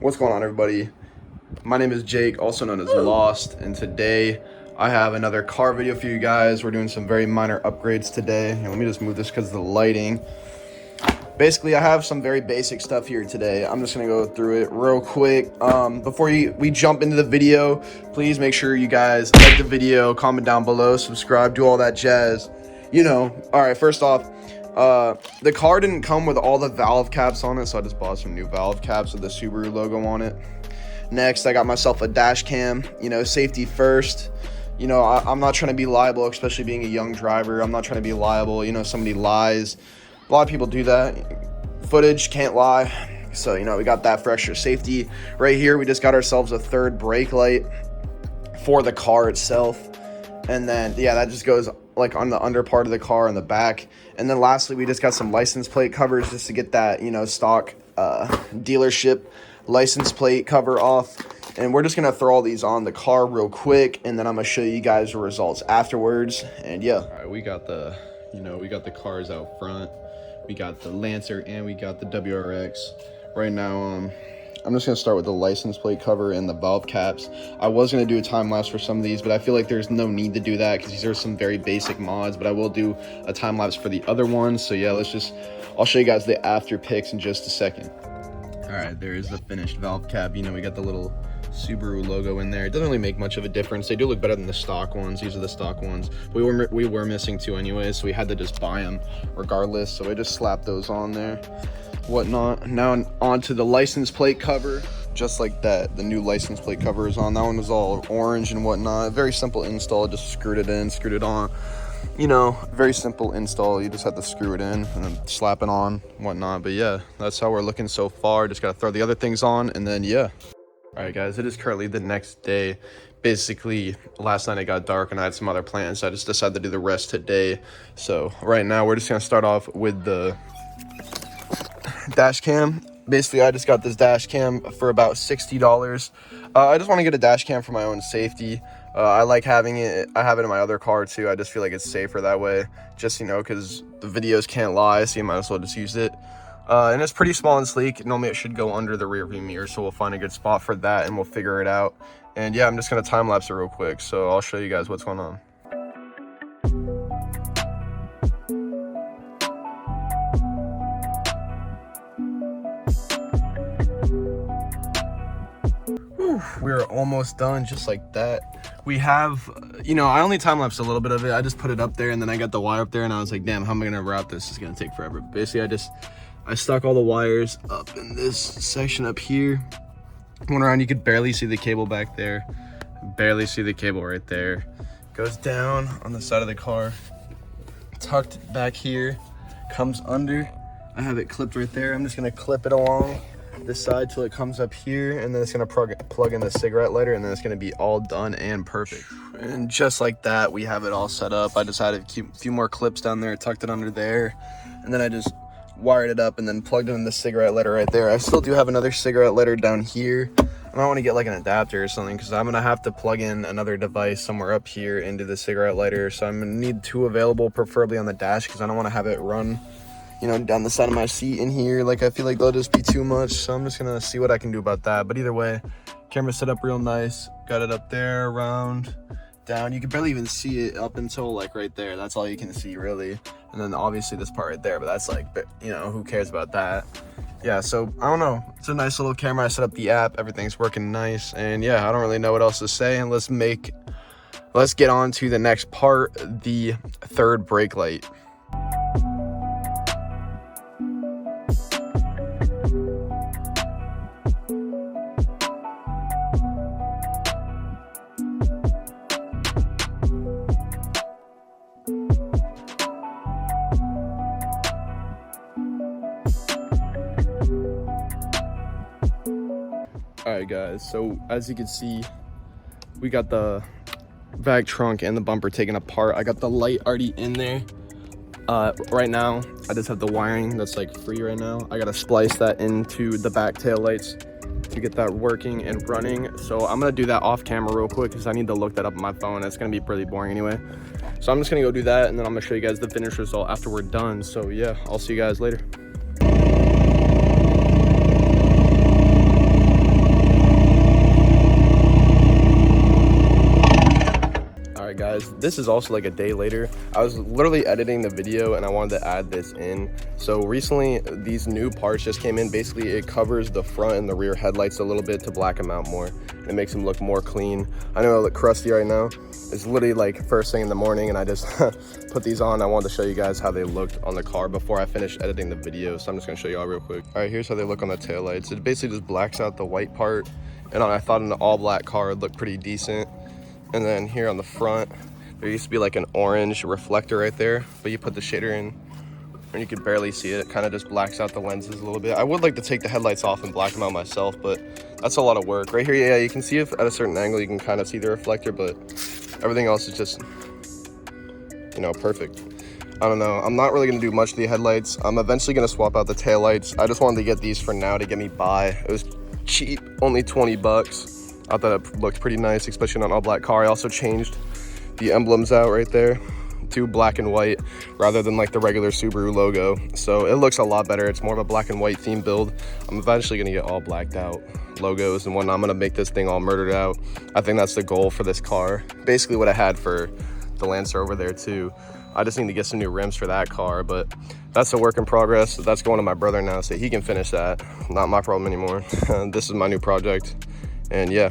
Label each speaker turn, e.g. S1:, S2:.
S1: What's going on, everybody? My name is Jake, also known as Lawst, and today I have another car video for you guys. We're doing some very minor upgrades today. And let me just move this because of the lighting. Basically, I have some very basic stuff here today. I'm just gonna go through it real quick. Before we jump into the video, please make sure you guys like the video, comment down below, subscribe, do all that jazz. All right, first off, the car didn't come with all the valve caps on it, so I just bought some new valve caps with the Subaru logo on it. Next, I got myself a dash cam, safety first. I'm not trying to be liable, especially being a young driver. I'm not trying to be liable, somebody lies. A lot of people do that. Footage can't lie. So, we got that for extra safety. Right here, we just got ourselves a third brake light for the car itself. And then, yeah, that just goes like on the under part of the car on the back. And then lastly, we just got some license plate covers just to get that, stock dealership license plate cover off. And we're just gonna throw all these on the car real quick, and then I'm gonna show you guys the results afterwards. And yeah, all right, we got the cars out front. We got the Lancer and we got the WRX. Right now, I'm just gonna start with the license plate cover and the valve caps. I was gonna do a time lapse for some of these, but I feel like there's no need to do that because these are some very basic mods. But I will do a time lapse for the other ones. So yeah, I'll show you guys the after pics in just a second. All right, there is the finished valve cap. We got the little Subaru logo in there. It doesn't really make much of a difference. They do look better than the stock ones. These are the stock ones. We were missing two anyways, so we had to just buy them regardless. So I just slapped those on there, whatnot. Now onto the license plate cover, just like that. The new license plate cover is on. That one was all orange and whatnot. Very simple install. Just screwed it in, screwed it on. Very simple install. You just have to screw it in and then slap it on, whatnot. But yeah, that's how we're looking so far. Just gotta throw the other things on, and then yeah. All right, guys, it is currently the next day. Basically, last night it got dark and I had some other plans, so I just decided to do the rest today. So right now we're just gonna start off with the dash cam. Basically, I just got this dash cam for about $60. I just want to get a dash cam for my own safety. I like having it. I have it in my other car too. I just feel like it's safer that way. Just, because the videos can't lie, so you might as well just use it. And it's pretty small and sleek. Normally it should go under the rear view mirror, so we'll find a good spot for that and we'll figure it out. And yeah, I'm just gonna time lapse it real quick, so I'll show you guys what's going on. Whew, we're almost done, just like that. We have, I only time lapsed a little bit of it. I just put it up there and then I got the wire up there and I was like, damn, how am I gonna route this? It's gonna take forever. Basically, I stuck all the wires up in this section up here. Went around, you could barely see the cable back there. Barely see the cable right there. Goes down on the side of the car. Tucked back here. Comes under. I have it clipped right there. I'm just gonna clip it along this side till it comes up here. And then it's gonna plug in the cigarette lighter and then it's gonna be all done and perfect. And just like that, we have it all set up. I just had a few more clips down there, tucked it under there. And then I just wired it up and then plugged in the cigarette lighter right there. I still do have another cigarette lighter down here. I might want to get like an adapter or something because I'm gonna have to plug in another device somewhere up here into the cigarette lighter, so I'm gonna need two available, preferably on the dash, because I don't want to have it run down the side of my seat in here. Like, I feel like they'll just be too much, so I'm just gonna see what I can do about that. But either way, camera set up real nice. Got it up there, around, down. You can barely even see it up until like right there. That's all you can see really. And then obviously this part right there, but that's like, who cares about that? Yeah, so I don't know. It's a nice little camera. I set up the app. Everything's working nice. And yeah, I don't really know what else to say. And let's get on to the next part, the third brake light. Alright guys, so as you can see, we got the back trunk and the bumper taken apart. I got the light already in there. Right now, I just have the wiring that's like free right now. I gotta splice that into the back tail lights to get that working and running. So I'm gonna do that off camera real quick because I need to look that up on my phone. It's gonna be pretty boring anyway. So I'm just gonna go do that and then I'm gonna show you guys the finished result after we're done. So yeah, I'll see you guys later.
S2: this is also like a day later. I was literally editing the video and I wanted to add this in. So recently these new parts just came in. Basically it covers the front and the rear headlights a little bit to black them out more. It makes them look more clean. I know I look crusty right now. It's literally like first thing in the morning and I just put these on. I wanted to show you guys how they looked on the car before I finished editing the video. So I'm just gonna show you all real quick. All right, here's how they look on the taillights. It basically just blacks out the white part. And I thought an all black car would look pretty decent. And then here on the front, there used to be like an orange reflector right there, but you put the shader in and you can barely see it. It kind of just blacks out the lenses a little bit. I would like to take the headlights off and black them out myself, but that's a lot of work. Right here, yeah, you can see it at a certain angle. You can kind of see the reflector, but everything else is just, you know, perfect. I don't know. I'm not really going to do much to the headlights. I'm eventually going to swap out the taillights. I just wanted to get these for now to get me by. It was cheap, only 20 bucks. I thought it looked pretty nice, especially on an all black car. I also changed the emblems out right there to black and white rather than like the regular Subaru logo. So it looks a lot better. It's more of a black and white theme build. I'm eventually going to get all blacked out logos and whatnot. I'm going to make this thing all murdered out. I think that's the goal for this car. Basically what I had for the Lancer over there too. I just need to get some new rims for that car, but that's a work in progress. That's going to my brother now, so he can finish that. Not my problem anymore. This is my new project, and yeah.